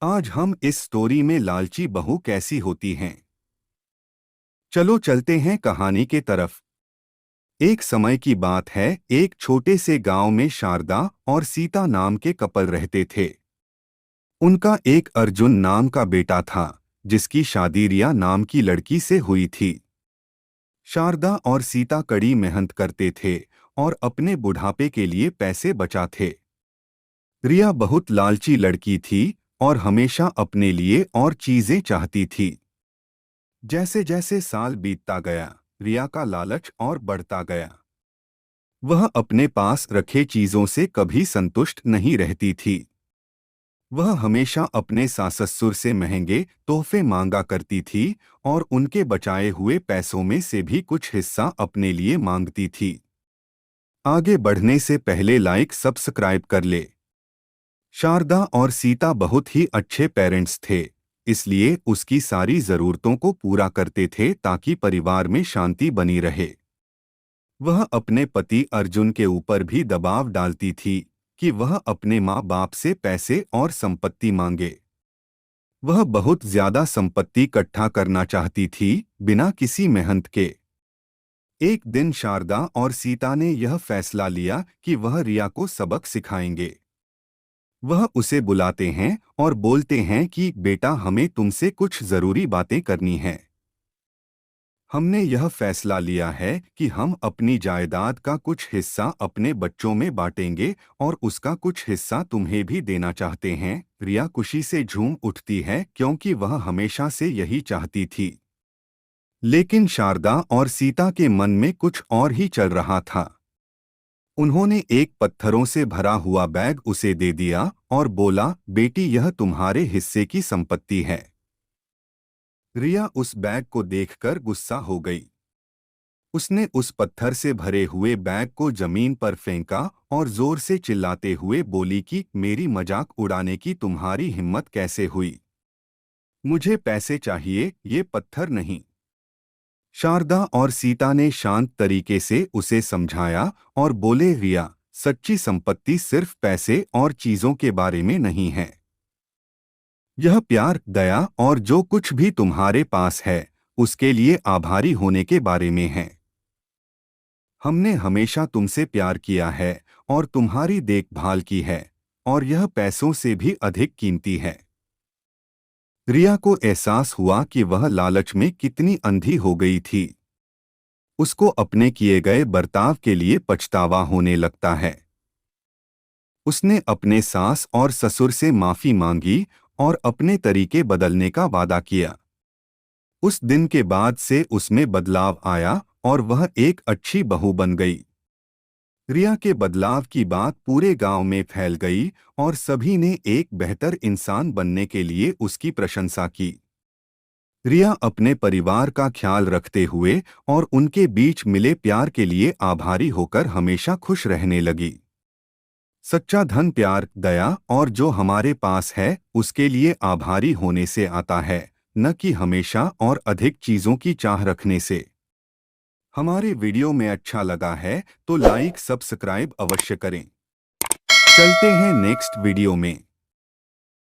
आज हम इस स्टोरी में लालची बहू कैसी होती हैं। चलो चलते हैं कहानी के तरफ। एक समय की बात है, एक छोटे से गांव में शारदा और सीता नाम के कपल रहते थे। उनका एक अर्जुन नाम का बेटा था, जिसकी शादी रिया नाम की लड़की से हुई थी। शारदा और सीता कड़ी मेहनत करते थे और अपने बुढ़ापे के लिए पैसे बचाते। रिया बहुत लालची लड़की थी और हमेशा अपने लिए और चीजें चाहती थी। जैसे जैसे साल बीतता गया, रिया का लालच और बढ़ता गया। वह अपने पास रखे चीजों से कभी संतुष्ट नहीं रहती थी। वह हमेशा अपने सास ससुर से महंगे तोहफे मांगा करती थी और उनके बचाए हुए पैसों में से भी कुछ हिस्सा अपने लिए मांगती थी। आगे बढ़ने से पहले लाइक सब्सक्राइब कर ले। शारदा और सीता बहुत ही अच्छे पेरेंट्स थे, इसलिए उसकी सारी जरूरतों को पूरा करते थे ताकि परिवार में शांति बनी रहे। वह अपने पति अर्जुन के ऊपर भी दबाव डालती थी कि वह अपने माँ बाप से पैसे और संपत्ति मांगे। वह बहुत ज्यादा संपत्ति इकट्ठा करना चाहती थी, बिना किसी मेहनत के। एक दिन शारदा और सीता ने यह फैसला लिया कि वह रिया को सबक सिखाएंगे। वह उसे बुलाते हैं और बोलते हैं कि बेटा, हमें तुमसे कुछ जरूरी बातें करनी हैं। हमने यह फैसला लिया है कि हम अपनी जायदाद का कुछ हिस्सा अपने बच्चों में बांटेंगे और उसका कुछ हिस्सा तुम्हें भी देना चाहते हैं। रिया खुशी से झूम उठती है क्योंकि वह हमेशा से यही चाहती थी। लेकिन शारदा और सीता के मन में कुछ और ही चल रहा था। उन्होंने एक पत्थरों से भरा हुआ बैग उसे दे दिया और बोला, बेटी, यह तुम्हारे हिस्से की संपत्ति है। रिया उस बैग को देखकर गुस्सा हो गई। उसने उस पत्थर से भरे हुए बैग को जमीन पर फेंका और जोर से चिल्लाते हुए बोली कि मेरी मजाक उड़ाने की तुम्हारी हिम्मत कैसे हुई? मुझे पैसे चाहिए, ये पत्थर नहीं। शारदा और सीता ने शांत तरीके से उसे समझाया और बोले, रिया, सच्ची संपत्ति सिर्फ पैसे और चीजों के बारे में नहीं है। यह प्यार, दया और जो कुछ भी तुम्हारे पास है, उसके लिए आभारी होने के बारे में है। हमने हमेशा तुमसे प्यार किया है और तुम्हारी देखभाल की है, और यह पैसों से भी अधिक कीमती है। रिया को एहसास हुआ कि वह लालच में कितनी अंधी हो गई थी। उसको अपने किए गए बर्ताव के लिए पछतावा होने लगता है। उसने अपने सास और ससुर से माफी मांगी और अपने तरीके बदलने का वादा किया। उस दिन के बाद से उसमें बदलाव आया और वह एक अच्छी बहू बन गई। रिया के बदलाव की बात पूरे गांव में फैल गई और सभी ने एक बेहतर इंसान बनने के लिए उसकी प्रशंसा की। रिया अपने परिवार का ख्याल रखते हुए और उनके बीच मिले प्यार के लिए आभारी होकर हमेशा खुश रहने लगी। सच्चा धन प्यार, दया और जो हमारे पास है उसके लिए आभारी होने से आता है, न कि हमेशा और अधिक चीजों की चाह रखने से। हमारे वीडियो में अच्छा लगा है तो लाइक सब्सक्राइब अवश्य करें। चलते हैं नेक्स्ट वीडियो में।